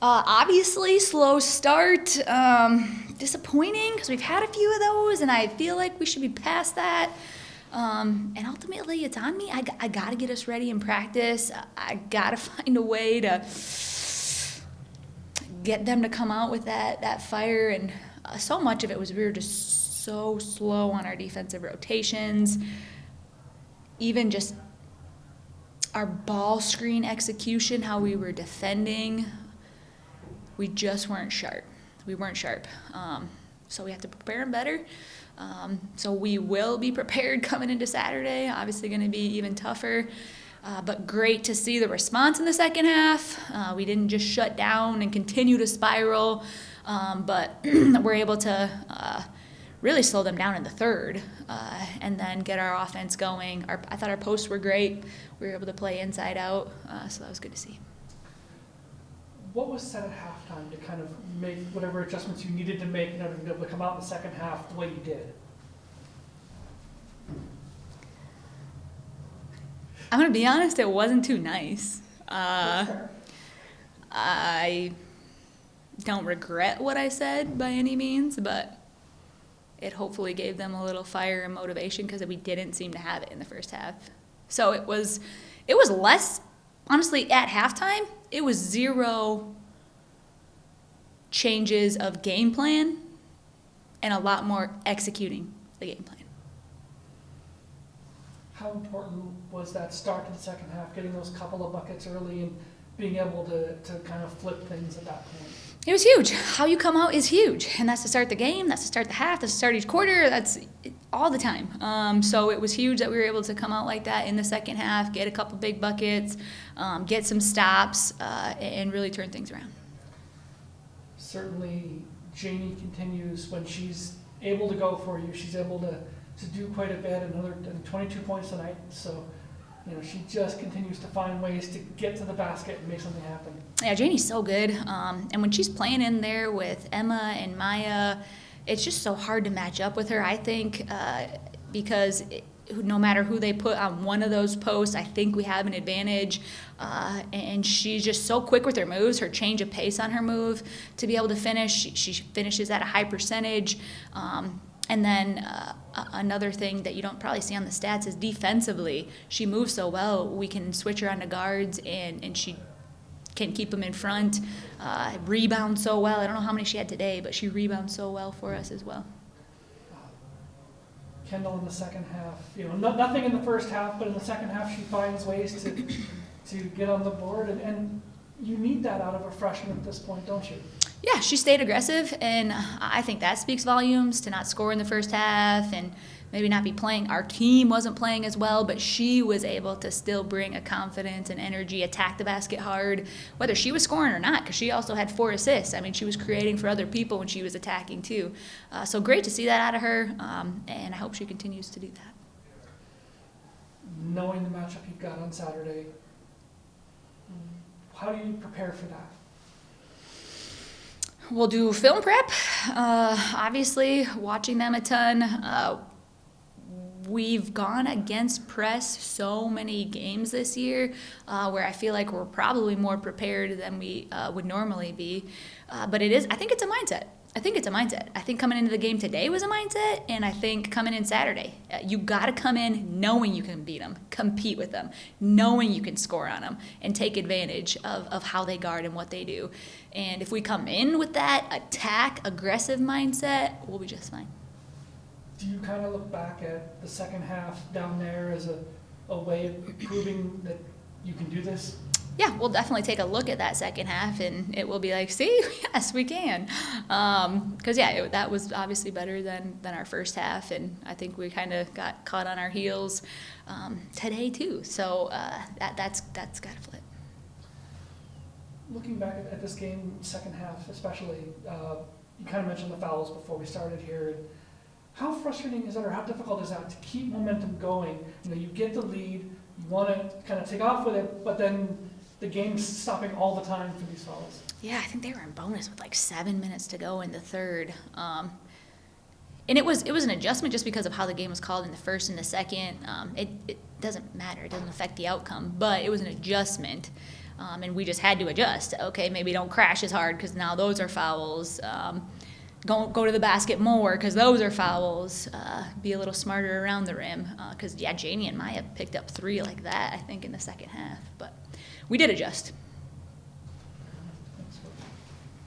Obviously, slow start. Disappointing because we've had a few of those, and I feel like we should be past that. And ultimately, it's on me. I got to get us ready in practice. I got to find a way to get them to come out with that fire. And so much of it was we were just so slow on our defensive rotations. Even just our ball screen execution, how we were defending, we just weren't sharp. We weren't sharp. So we have to prepare them better. So we will be prepared coming into Saturday. Obviously going to be even tougher. But great to see the response in the second half. We didn't just shut down and continue to spiral, but we're able to really slow them down in the third and then get our offense going. I thought our posts were great. We were able to play inside out, so that was good to see. What was said at halftime to kind of make whatever adjustments you needed to make in order to be able to come out in the second half the way you did? I'm going to be honest, it wasn't too nice. I don't regret what I said by any means, but it hopefully gave them a little fire and motivation because we didn't seem to have it in the first half. So it was less, honestly, at halftime, it was 0 changes of game plan and a lot more executing the game plan. How important was that start to the second half, getting those couple of buckets early and being able to kind of flip things at that point? It was huge. How you come out is huge. And that's to start the game, that's to start the half, that's to start each quarter, that's all the time. So it was huge that we were able to come out like that in the second half, get a couple big buckets, get some stops, and really turn things around. Certainly, Janie continues when she's able to go for you. She's able to do quite a bit, another 22 points tonight. So, she just continues to find ways to get to the basket and make something happen. Yeah, Janie's so good. And when she's playing in there with Emma and Maya, it's just so hard to match up with her, I think, because no matter who they put on one of those posts, I think we have an advantage. And she's just so quick with her moves, her change of pace on her move to be able to finish. She finishes at a high percentage. And then another thing that you don't probably see on the stats is defensively, she moves so well. We can switch her onto guards, and she can keep them in front, rebound so well. I don't know how many she had today, but she rebounds so well for us as well. Kendall in the second half, nothing in the first half, but in the second half she finds ways to get on the board, and you need that out of a freshman at this point, don't you? Yeah, she stayed aggressive, and I think that speaks volumes to not score in the first half and maybe not be playing. Our team wasn't playing as well, but she was able to still bring a confidence and energy, attack the basket hard, whether she was scoring or not, because she also had 4 assists. I mean, she was creating for other people when she was attacking too. So great to see that out of her, and I hope she continues to do that. Knowing the matchup you've got on Saturday, how do you prepare for that? We'll do film prep, obviously, watching them a ton. We've gone against press so many games this year where I feel like we're probably more prepared than we would normally be. But I think it's a mindset. I think coming into the game today was a mindset, and I think coming in Saturday, you got to come in knowing you can beat them, compete with them, knowing you can score on them, and take advantage of how they guard and what they do. And if we come in with that aggressive mindset, we'll be just fine. Do you kind of look back at the second half down there as a way of proving that you can do this? Yeah, we'll definitely take a look at that second half, and it will be like, see, yes, we can. Because, that was obviously better than our first half, and I think we kind of got caught on our heels today too. So that's got to flip. Looking back at this game, second half especially, you kind of mentioned the fouls before we started here. How frustrating is it, or how difficult is that to keep momentum going? You get the lead, you want to kind of take off with it, but then the game's stopping all the time for these fouls. Yeah, I think they were in bonus with like 7 minutes to go in the third. And it was an adjustment just because of how the game was called in the first and the second. It doesn't matter. It doesn't affect the outcome. But it was an adjustment. And we just had to adjust. Okay, maybe don't crash as hard because now those are fouls. Go to the basket more because those are fouls. Be a little smarter around the rim because, Janie and Maya picked up 3 like that, I think, in the second half. But we did adjust.